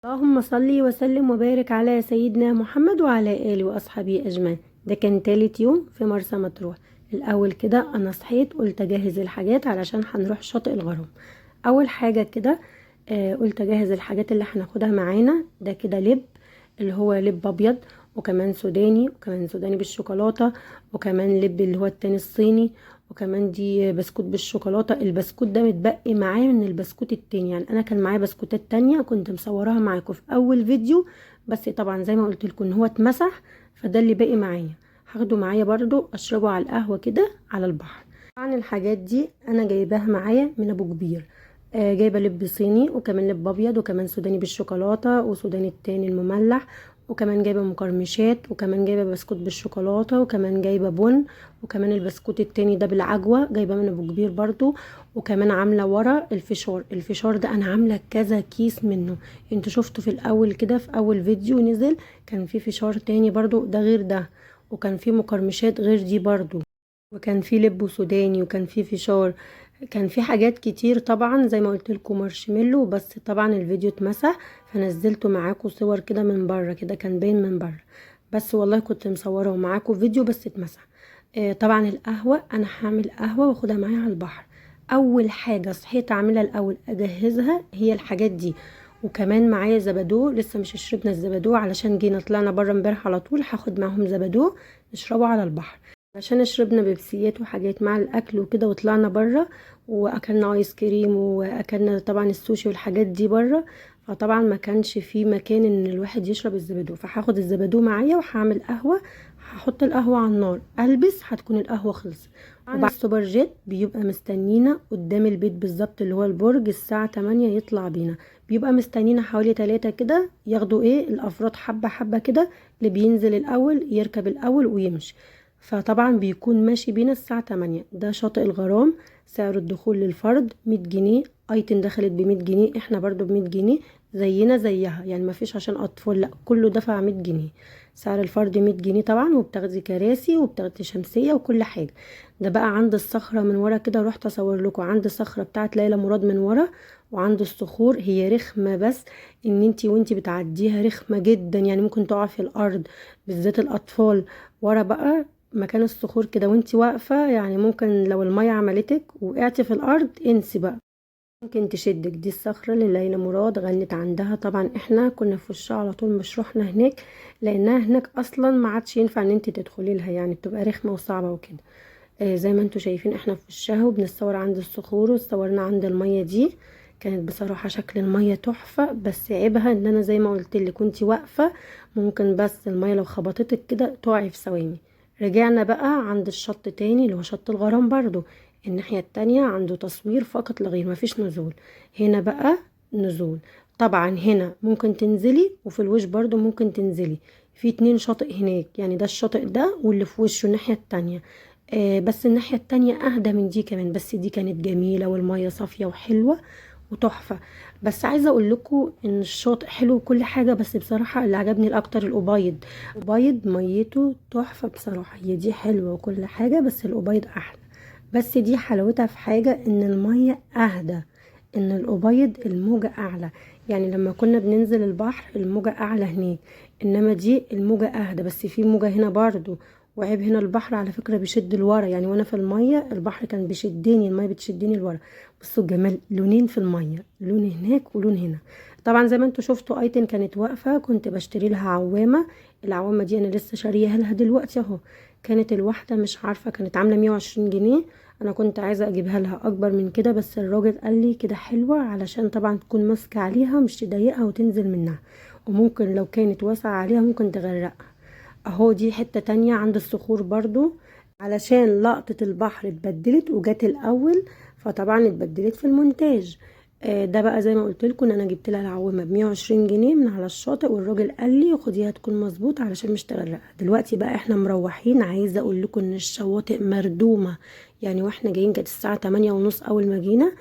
اللهم صل وسلم وبارك على سيدنا محمد وعلى آله وأصحابه أجمعين. ده كان تالت يوم في مرسى مطروح. الأول كده أنا صحيت قلت أجهز الحاجات علشان هنروح شاطئ الغرام. أول حاجة كده قلت أجهز الحاجات اللي هناخدها معانا. ده كده لب، اللي هو لب أبيض، وكمان سوداني، وكمان سوداني بالشوكولاتة، وكمان لب اللي هو التاني الصيني، وكمان دي بسكوت بالشوكولاتة. البسكوت ده متبقي معايا من البسكوت التاني، يعني انا كان معايا بسكوتات تانية كنت مصوراها معاكم في اول فيديو، بس طبعا زي ما قلت لكم ان هو اتمسح، فده اللي باقي معايا. هاخده معايا برضو اشربه على القهوة كده على البحر. طبعا الحاجات دي انا جايباها معايا من ابو كبير. جايبه لب صيني، وكمان لب ابيض، وكمان سوداني بالشوكولاته، وسوداني التاني المملح، وكمان جايبه مقرمشات، وكمان جايبه بسكوت بالشوكولاته، وكمان جايبه بن، وكمان البسكوت التاني ده بالعجوه جايباه من ابو كبير برضو. وكمان عامله ورا الفشار ده انا عامله كذا كيس منه. انتوا شفتوا في الاول كده في اول فيديو نزل كان في فشار تاني برضو ده غير ده، وكان في مقرمشات غير دي برضو، وكان في لب سوداني، وكان في فشار. كان في حاجات كتير طبعا زي ما قلت لكم مارشميلو، بس طبعا الفيديو اتمسح فنزلته معاكم صور كده من بره، كده كان باين من بره، بس والله كنت مصوره معاكم فيديو بس اتمسح. طبعا القهوه انا هعمل قهوه واخدها معايا على البحر. اول حاجه صحيت اعملها الاول اجهزها هي الحاجات دي، وكمان معايا زبادو لسه مش شربنا الزبادو علشان جينا طلعنا بره امبارح على طول، هاخد معاهم زبادو نشربه على البحر عشان شربنا بيبسيات وحاجات مع الاكل وكده، وطلعنا بره واكلنا ايس كريم، واكلنا طبعا السوشي والحاجات دي بره، فطبعا ما كانش في مكان ان الواحد يشرب الزبادو، فهاخد الزبادو معايا وهعمل قهوه. هحط القهوه على النار، البس هتكون القهوه خلصت. وبعد السوبر جيت بيبقى مستنينا قدام البيت بالظبط اللي هو البرج الساعه 8 يطلع بينا، بيبقى مستنينا حوالي 3 كده ياخدوا الافراد حبه حبه كده، اللي بينزل الاول يركب الاول ويمشي. فطبعا بيكون ماشي بينا الساعة 8. ده شاطئ الغرام، سعر الدخول للفرد 100 جنيه. ايتن دخلت ب100 جنيه، احنا برضو ب100 جنيه زينا زيها، يعني مفيش عشان اطفال لا، كله دفع 100 جنيه. سعر الفرد 100 جنيه طبعا، وبتاخدي كراسي وبتاخدي شمسية وكل حاجة. ده بقى عند الصخرة من ورا كده، رحت اصور لكم عند الصخرة بتاعت ليلى مراد من ورا، وعند الصخور هي رخمة، بس ان انتي وانتي بتعديها رخمة جدا، يعني ممكن تقع في الارض، بالذات الاطفال. ورا بقى مكان الصخور كده وانتي واقفة، يعني ممكن لو المية عملتك وقعتي في الأرض انسي بقى، ممكن تشدك. دي الصخرة اللي ليلى مراد غنت عندها، طبعا احنا كنا في وشها على طول مش رحنا هناك، لأنها هناك أصلا ما عادش ينفع ان انتي تدخلي لها، يعني بتبقى رخمة وصعبة وكده. زي ما انتوا شايفين احنا في وشها وبنتصور عند الصخور، وتصورنا عند المية دي. كانت بصراحة شكل المية تحفة، بس عيبها ان انا زي ما قلت لك كنتي واقفة، ممكن بس المية لو خبطتك كده تقعي في ثواني. رجعنا بقى عند الشط تاني اللي هو شط الغرام برضو، الناحية التانية عنده تصوير فقط لغير، مفيش نزول. هنا بقى نزول. طبعا هنا ممكن تنزلي، وفي الوش برضو ممكن تنزلي، في 2 شاطئ هناك، يعني ده الشاطئ ده واللي في وشه الناحية التانية. بس الناحية التانية اهدى من دي كمان، بس دي كانت جميلة والمية صافية وحلوة وتحفة. بس عايزة اقول لكم ان الشاطئ حلو وكل حاجة، بس بصراحة اللي عجبني الاكتر الابيض. الابيض ميته تحفة بصراحة، هي دي حلوة وكل حاجة بس الابيض احلى. بس دي حلاوتها في حاجة ان المية اهدى، ان الابيض الموجة اعلى، يعني لما كنا بننزل البحر الموجة اعلى هناك، انما دي الموجة اهدى، بس في موجة هنا برضو. وعيب هنا البحر على فكرة بيشد لورا، يعني وانا في المية البحر كان بيشدني، المية بتشدني لورا. بصوا الجمال، لونين في المية، لون هناك ولون هنا. طبعا زي ما انتوا شفتوا ايتن كانت واقفة، كنت بشتري لها عوامة. العوامة دي انا لسه شاريها لها دلوقتي اهو. كانت الواحدة مش عارفة كانت عاملة 120 جنيه، انا كنت عايزة اجيبها لها اكبر من كده، بس الراجل قال لي كده حلوة علشان طبعا تكون ماسكة عليها مش تضايقها وتنزل منها، وممكن لو كانت واسعة عليها ممكن تغرقها. اهو دي حتة تانية عند الصخور برضو، علشان لقطة البحر اتبدلت وجات الاول، فطبعا اتبدلت في المونتاج. ده بقى زي ما قلت لكم ان انا جبت لها العوامه ب 120 جنيه من على الشاطئ، والراجل قال لي خديها تكون مظبوط علشان مش تغرق. دلوقتي بقى احنا مروحين، عايزه اقول لكم ان الشواطئ مردومه، يعني واحنا جايين كانت الساعه 8 ونص اول ما جينا،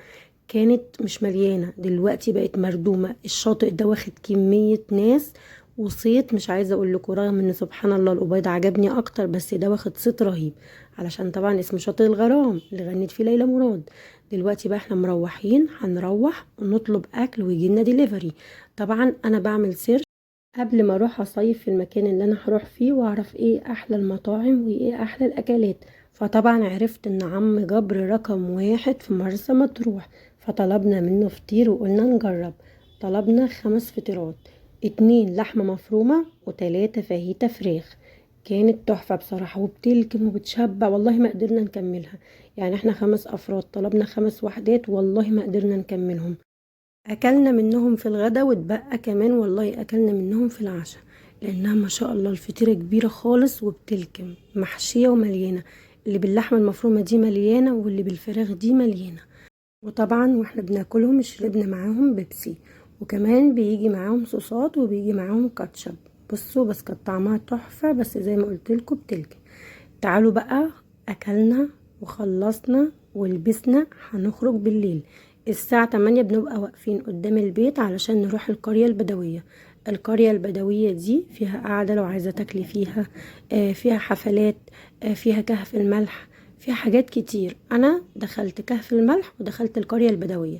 كانت مش مليانه، دلوقتي بقت مردومه. الشاطئ ده واخد كميه ناس وصيت مش عايزه اقول لكم، رغم ان سبحان الله الأبيض عجبني اكتر، بس ده واخد صيت رهيب علشان طبعا اسمه شاطئ الغرام اللي غنت فيه ليلى مراد. دلوقتي بقى احنا مروحين، هنروح ونطلب اكل ويجي لنا ديليفري. طبعا انا بعمل سيرش قبل ما اروح اصيف في المكان اللي انا هروح فيه، واعرف ايه احلى المطاعم وايه احلى الاكلات. فطبعا عرفت ان عم جبر رقم 1 في مرسى مطروح، فطلبنا منه فطير وقلنا نجرب. طلبنا 5 فطيرات، 2 لحمة مفرومة و3 فاهيتا فراخ. كانت تحفة بصراحة وبتلكم وبتشبع، والله ما قدرنا نكملها. يعني احنا 5 افراد طلبنا 5 وحدات، والله ما قدرنا نكملهم. اكلنا منهم في الغدا واتبقى كمان، والله اكلنا منهم في العشاء، لانها ما شاء الله الفطيرة كبيرة خالص وبتلكم محشية ومليانة. اللي باللحمة المفرومة دي مليانة، واللي بالفراخ دي مليانة. وطبعا واحنا بناكلهم شربنا معاهم بيبسي، وكمان بيجي معاهم صوصات وبيجي معاهم كاتشب. بصوا بس كانت طعمها تحفة، بس زي ما قلتلكوا بتلكم. تعالوا بقى، اكلنا وخلصنا ولبسنا، هنخرج بالليل. الساعة 8 بنبقى واقفين قدام البيت علشان نروح القرية البدوية. القرية البدوية دي فيها قاعدة لو عايزة تاكلي فيها، فيها حفلات، فيها كهف الملح، فيها حاجات كتير. انا دخلت كهف الملح ودخلت القرية البدوية.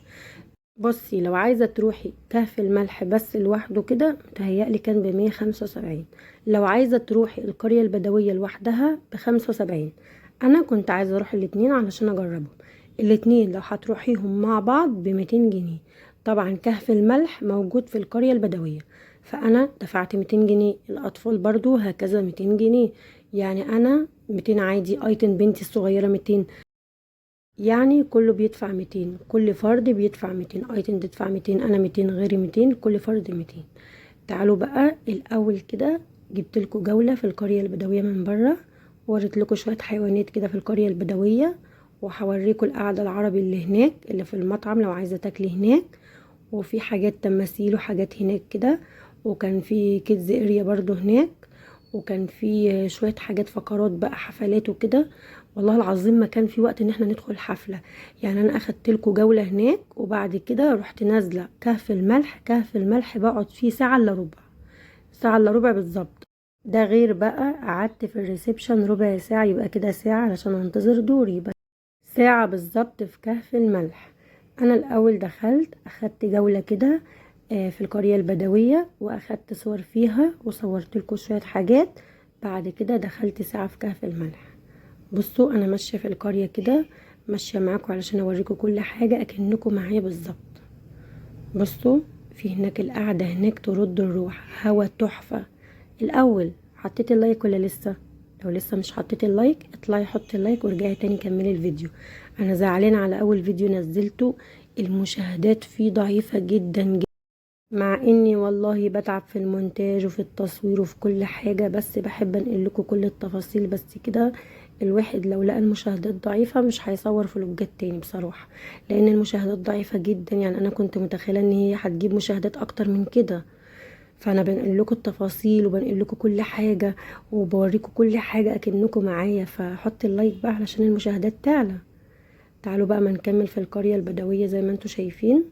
بصي لو عايزة تروحي كهف الملح بس لوحده كده متهيألي كان ب175، لو عايزة تروحي القرية البدوية لوحدها ب75. انا كنت عايزة اروح الاتنين علشان اجربهم. الاتنين لو هتروحيهم مع بعض ب200 جنيه. طبعا كهف الملح موجود في القرية البدوية، فانا دفعت 200 جنيه، الاطفال برضو هكذا 200 جنيه. يعني انا 200 عادي، ايتن بنتي الصغيرة 200، يعني كله بيدفع 200، كل فرد بيدفع 200، ايتن تدفع 200، انا 200، غيري 200، كل فرد 200. تعالوا بقى الاول كده، جبت لكم جولة في القرية البدوية من بره، وريت لكم شوية حيوانات كده في القرية البدوية، وهوريكم القعدة العربي اللي هناك اللي في المطعم لو عايزة تاكلي هناك. وفي حاجات تماثيل وحاجات هناك كده، وكان في كيدز اريا برضو هناك، وكان في شوية حاجات فقرات بقى حفلات وكده. والله العظيم ما كان في وقت ان احنا ندخل حفلة. يعني انا اخدت لكم جولة هناك، وبعد كده رحت نازلة كهف الملح. كهف الملح بقعد فيه ساعة الا ربع، ساعة الا ربع بالظبط. ده غير بقى قعدت في الريسبشن ربع ساعة، يبقى كده ساعة علشان انتظر دوري، يبقى ساعة بالظبط في كهف الملح. انا الاول دخلت اخدت جولة كده في القرية البدوية، واخدت صور فيها وصورت لكم شوية حاجات. بعد كده دخلت ساعة في كهف الملح. بصوا انا ماشية في القرية كده، ماشية معاكم علشان اوريكم كل حاجة اكنكم معايا بالظبط. بصوا في هناك القعدة هناك ترد الروح، هوا تحفة. الاول حطيت اللايك ولا لسه؟ لو لسه مش حطيت اللايك اطلعي حطي اللايك ورجعي تاني كملي الفيديو. انا زعلانة على اول فيديو نزلته، المشاهدات فيه ضعيفة جدا جدا، مع اني والله بتعب في المونتاج وفي التصوير وفي كل حاجة، بس بحب انقل لكم كل التفاصيل. بس كده الواحد لو لقى المشاهدات ضعيفة مش هيصور فلوجات تاني بصراحة، لان المشاهدات ضعيفة جدا. يعني انا كنت متخيلة ان هي هتجيب مشاهدات اكتر من كده. فانا بنقل لكم التفاصيل وبنقل لكم كل حاجة وبوريكم كل حاجة اكنكم معايا، فحط اللايك بقى علشان المشاهدات تعلى. تعالوا بقى ما نكمل في القرية البدوية زي ما انتوا شايفين.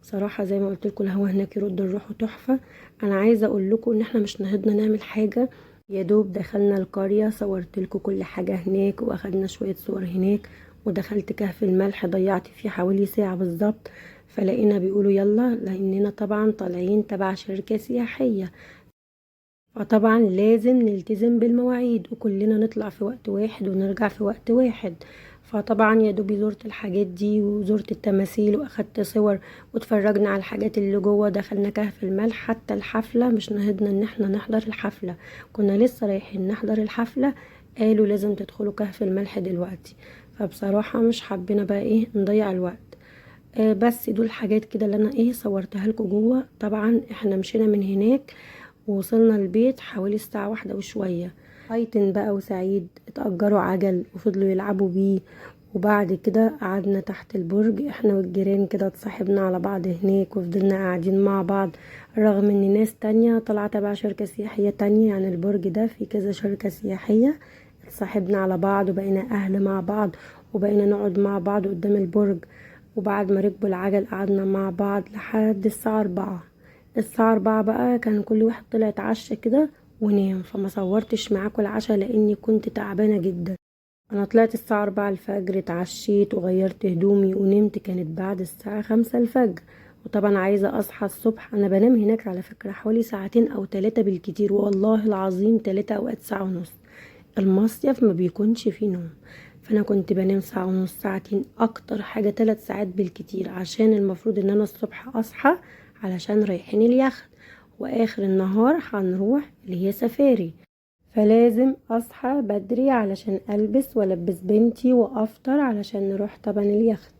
صراحة زي ما قلت لكم الهوا هناك يرد الروح تحفة. انا عايزة اقول لكم ان احنا مش نهضنا نعمل حاجة، يا دوب دخلنا القرية صورت لكم كل حاجة هناك، واخدنا شوية صور هناك، ودخلت كهف الملح ضيعت فيه حوالي ساعة بالظبط. فلقينا بيقولوا يلا، لاننا طبعا طالعين تبع شركة سياحية، فطبعا لازم نلتزم بالمواعيد وكلنا نطلع في وقت واحد ونرجع في وقت واحد. فطبعا يا دوبي زرت الحاجات دي وزرت التماثيل واخدت صور واتفرجنا على الحاجات اللي جوه. دخلنا كهف الملح، حتى الحفلة مش نهضنا ان احنا نحضر الحفلة، كنا لسه رايحين نحضر الحفلة قالوا لازم تدخلوا كهف الملح دلوقتي. فبصراحة مش حابين بقى ايه نضيع الوقت. بس دول حاجات كده اللي انا ايه صورتها لكم جوه. طبعا احنا مشينا من هناك ووصلنا البيت حوالي الساعة 1 وشوية. ايتن بقى وسعيد اتأجروا عجل وفضلوا يلعبوا بيه، وبعد كده قعدنا تحت البرج احنا والجيران كده، اتصاحبنا على بعض هناك وفضلنا قاعدين مع بعض، رغم ان ناس تانية طلعت تبع شركة سياحية تانية. يعني البرج ده في كذا شركة سياحية. اتصاحبنا على بعض وبقينا اهل مع بعض، وبقينا نقعد مع بعض قدام البرج. وبعد ما ركبوا العجل قعدنا مع بعض لحد الساعة 4. الساعة 4 بقى كان كل واحد طلع اتعشى كده ونام، فما صورتش معاكم العشاء لاني كنت تعبانة جدا. انا طلعت الساعة 4 الفجر، اتعشيت وغيرت هدومي ونمت، كانت بعد الساعة 5 الفجر. وطبعا عايزة اصحى الصبح، انا بنام هناك على فكرة حوالي ساعتين او 3 بالكتير، والله العظيم 3 اوقات ساعة ونص. المصيف ما بيكونش فيه نوم، فانا كنت بنام ساعة ونص ساعتين، اكتر حاجة 3 ساعات بالكتير، عشان المفروض ان انا الصبح اصحى علشان رايحين اليخت، واخر النهار هنروح اللي هي سفاري. فلازم اصحى بدري علشان البس والبس بنتي وافطر علشان نروح طبعا اليخت.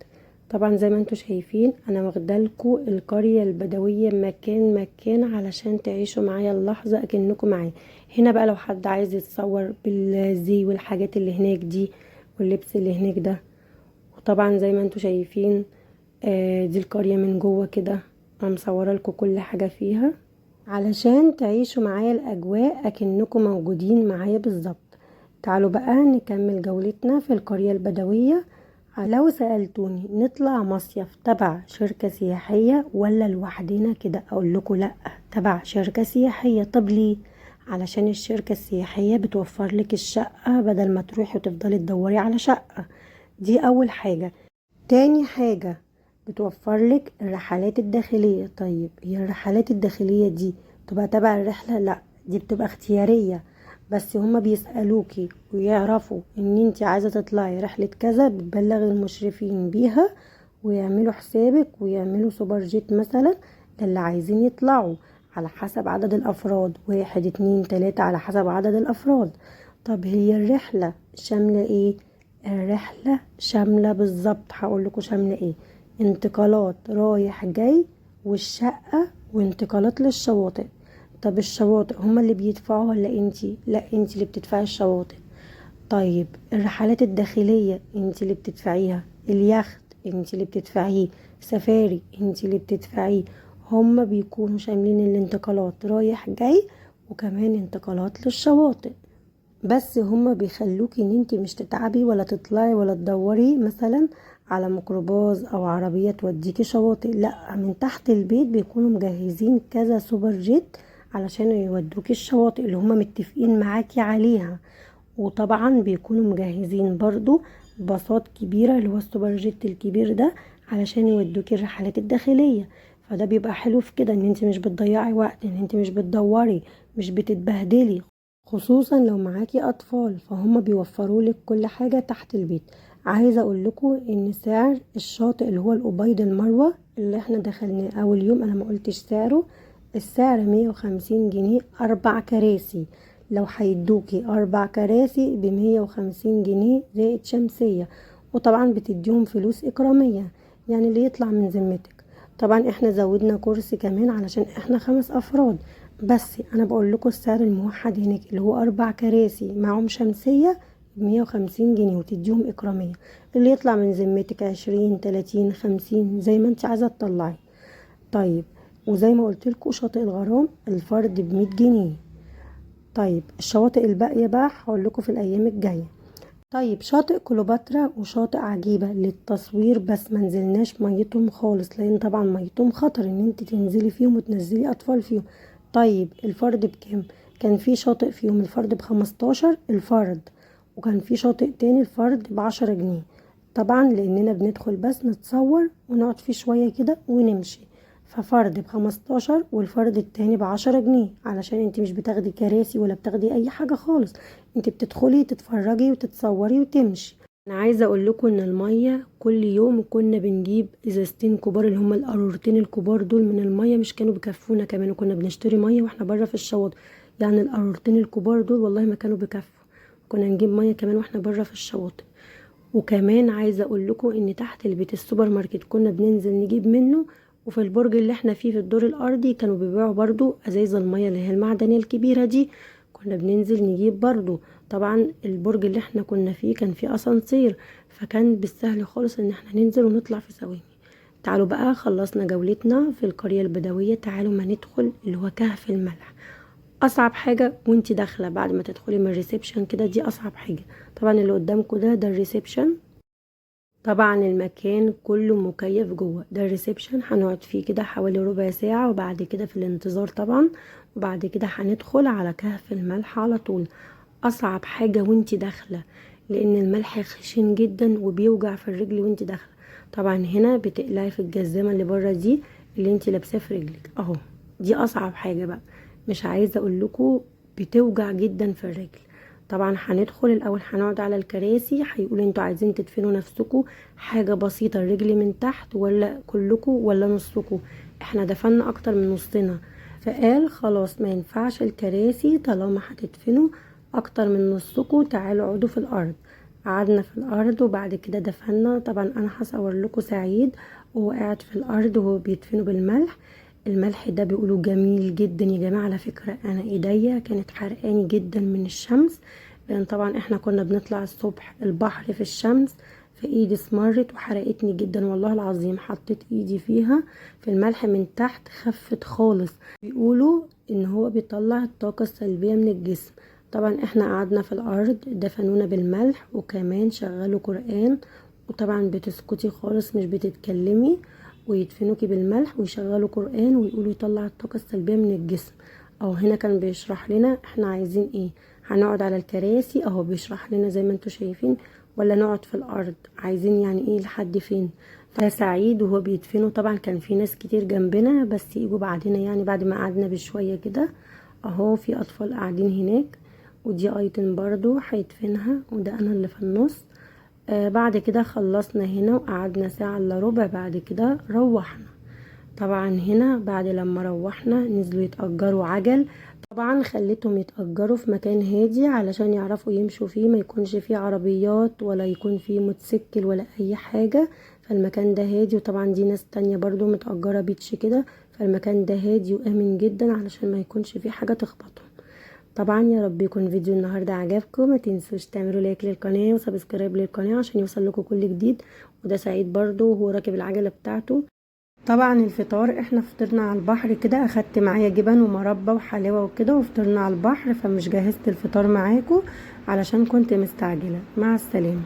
طبعا زي ما انتوا شايفين انا واخدالكوا القرية البدوية مكان مكان علشان تعيشوا معايا اللحظة اكنكم معايا. هنا بقى لو حد عايز يتصور بالزي والحاجات اللي هناك دي واللبس اللي هناك ده. وطبعا زي ما انتوا شايفين دي القرية من جوه كده، انا مصوره لكم كل حاجة فيها علشان تعيشوا معايا الاجواء اكنكم موجودين معايا بالظبط. تعالوا بقى نكمل جولتنا في القرية البدوية. لو سألتوني نطلع مصيف تبع شركة سياحية ولا لوحدنا كده، اقول لكم لا، تبع شركة سياحية. طب ليه؟ علشان الشركة السياحية بتوفر لك الشقة بدل ما تروحي وتفضلي تدوري على شقة، دي اول حاجة. تاني حاجة بتوفر لك الرحلات الداخلية. طيب هي الرحلات الداخلية دي تبقى تبع الرحلة؟ لا، دي بتبقى اختيارية، بس هما بيسألوكي ويعرفوا ان انتي عايزة تطلعي رحلة كذا، بتبلغ المشرفين بيها ويعملوا حسابك ويعملوا سوبر جيت مثلا للي عايزين يطلعوا على حسب عدد الافراد، 1 2 3 على حسب عدد الافراد. طب هي الرحلة شاملة ايه؟ الرحلة شاملة بالظبط، هقول لكم شاملة ايه. انتقالات رايح جاي والشقة وانتقالات للشواطئ. طب الشواطئ هما اللي بيدفعوا ولا انتي؟ لا، انتي اللي بتدفعي الشواطئ. طيب الرحلات الداخلية انتي اللي بتدفعيها، اليخت انتي اللي بتدفعيه، سفاري انتي اللي بتدفعيه. هما بيكونوا شاملين الانتقالات رايح جاي وكمان انتقالات للشواطئ. بس هما بيخلوكي ان انتي مش تتعبي ولا تطلعي ولا تدوري مثلا على ميكروباص او عربية توديكي شواطئ، لا، من تحت البيت بيكونوا مجهزين كذا سوبر جيت علشان يودوكي الشواطئ اللي هما متفقين معاكي عليها. وطبعا بيكونوا مجهزين برضو باصات كبيرة اللي هو السوبر جيت الكبير ده علشان يودوكي الرحلات الداخلية. فده بيبقى حلو في كده، ان انتي مش بتضيعي وقت، ان انتي مش بتدوري، مش بتتبهدلي، خصوصا لو معاكي اطفال، فهم بيوفروا لك كل حاجة تحت البيت. عايزة اقول لكم ان سعر الشاطئ اللي هو الأبيض المروة اللي احنا دخلناه اول يوم، انا ما قلتش سعره، السعر 150 جنيه 4 كراسي. لو هيدوكي 4 كراسي ب150 جنيه زائد شمسية، وطبعا بتديهم فلوس اكرامية، يعني اللي يطلع من ذمتك. طبعا احنا زودنا كرسي كمان علشان احنا 5 افراد. بس انا بقول لكم السعر الموحد هناك اللي هو 4 كراسي معهم شمسية ب150 جنيه وتديهم اكرامية، اللي يطلع من ذمتك 20 30 50 زي ما انت عايزة تطلعي. طيب وزي ما قلت لكم شاطئ الغرام الفرد ب100 جنيه. طيب الشواطئ الباقية بقى هقول لكم في الايام الجاية. طيب شاطئ كليوباترا وشاطئ عجيبة للتصوير، بس منزلناش ميتهم خالص لان طبعا ميتهم خطر ان انت تنزلي فيهم وتنزلي اطفال فيهم. طيب الفرد بكام؟ كان في شاطئ فيهم الفرد ب15 الفرد، وكان في شاطئ تاني الفرد ب10 جنيه. طبعا لاننا بندخل بس نتصور ونقعد فيه شوية كده ونمشي، ففرد ب15 والفرد التاني ب10 جنيه، علشان انت مش بتاخدي كراسي ولا بتاخدي اي حاجة خالص، انت بتدخلي تتفرجي وتتصوري وتمشي. انا عايزه اقول لكم ان الميه كل يوم كنا بنجيب ازازتين كبار اللي هما القارورتين الكبار دول من الميه، مش كانوا بيكفونا كمان، وكنا بنشتري ميه واحنا بره في الشواطئ. يعني القارورتين الكبار دول والله ما كانوا بيكفوا، كنا نجيب ميه كمان واحنا بره في الشواطئ. وكمان عايزه اقول لكم ان تحت البيت السوبر ماركت كنا بننزل نجيب منه، وفي البرج اللي احنا فيه في الدور الارضي كانوا بيبيعوا برضو ازايز الميه اللي هي المعدنيه الكبيره دي، كنا بننزل نجيب برضو. طبعا البرج اللي احنا كنا فيه كان فيه اسانسير، فكان بالسهل خالص ان احنا ننزل ونطلع في ثواني. تعالوا بقى خلصنا جولتنا في القرية البدوية، تعالوا ما ندخل اللي هو كهف الملح. اصعب حاجة وانتي داخلة بعد ما تدخلي من الريسبشن كده، دي اصعب حاجة. طبعا اللي قدامكم ده الريسبشن. طبعا المكان كله مكيف جوه، ده الريسبشن، هنقعد فيه كده حوالي ربع ساعة، وبعد كده في الانتظار طبعا، وبعد كده هندخل على كهف الملح على طول. اصعب حاجة وانتي داخلة، لان الملح خشن جدا وبيوجع في الرجل وانتي داخلة. طبعا هنا بتقلعي في الجزامة اللي بره دي اللي انتي لابساه في رجلك اهو، دي اصعب حاجة بقى، مش عايزة اقول لكم بتوجع جدا في الرجل. طبعا هندخل الاول، هنقعد على الكراسي، هيقول انتوا عايزين تدفنوا نفسكم حاجة بسيطة الرجل من تحت ولا كلكم ولا نصكم. احنا دفنا اكتر من نصنا، فقال خلاص ما ينفعش الكراسي طالما هتدفنوا اكتر من نصكم، تعالوا اقعدوا في الارض. قعدنا في الارض وبعد كده دفنا. طبعا انا هصور لكم سعيد وهو قاعد في الارض وهو بيدفنوا بالملح. الملح ده بيقولوا جميل جدا يا جماعة. على فكرة انا ايديا كانت حرقاني جدا من الشمس، لان طبعا احنا كنا بنطلع الصبح البحر في الشمس، فايدي اسمرت وحرقتني جدا والله العظيم. حطيت ايدي فيها في الملح من تحت خفت خالص. بيقولوا ان هو بيطلع الطاقة السلبية من الجسم. طبعا احنا قعدنا في الارض، دفنونا بالملح وكمان شغلوا قرآن، وطبعا بتسكتي خالص مش بتتكلمي، ويدفنوكي بالملح ويشغلوا قرآن ويقولوا يطلع الطاقة السلبية من الجسم. او هنا كان بيشرح لنا احنا عايزين ايه، هنقعد على الكراسي اهو بيشرح لنا زي ما انتوا شايفين، ولا نقعد في الارض، عايزين يعني ايه لحد فين. فسعيد وهو بيدفنوا طبعا كان في ناس كتير جنبنا بس يجوا بعدنا، يعني بعد ما قعدنا بشوية كده اهو في اطفال قاعدين هناك، ودي ايتن برضو هيدفنها، وده انا اللي في النص. بعد كده خلصنا هنا وقعدنا ساعة الا ربع، بعد كده روحنا. طبعا هنا بعد لما روحنا نزلوا يتأجروا عجل. طبعا خليتهم يتأجروا في مكان هادي علشان يعرفوا يمشوا فيه، ما يكونش فيه عربيات ولا يكون فيه موتوسيكل ولا اي حاجة، فالمكان ده هادي. وطبعا دي ناس تانية برضو متأجرة بيتش كده، فالمكان ده هادي وآمن جدا علشان ما يكونش فيه حاجة تخبطهم. طبعا يا رب يكون فيديو النهاردة عجبكم، ما تنسوش تعملوا لايك للقناة وسبسكرايب للقناة عشان يوصل لكم كل جديد. وده سعيد برضو وهو راكب العجلة بتاعته. طبعا الفطار احنا فطرنا على البحر كده، اخدت معايا جبن ومربى وحلاوة وكده وفطرنا على البحر، فمش جهزت الفطار معاكم علشان كنت مستعجلة. مع السلامة.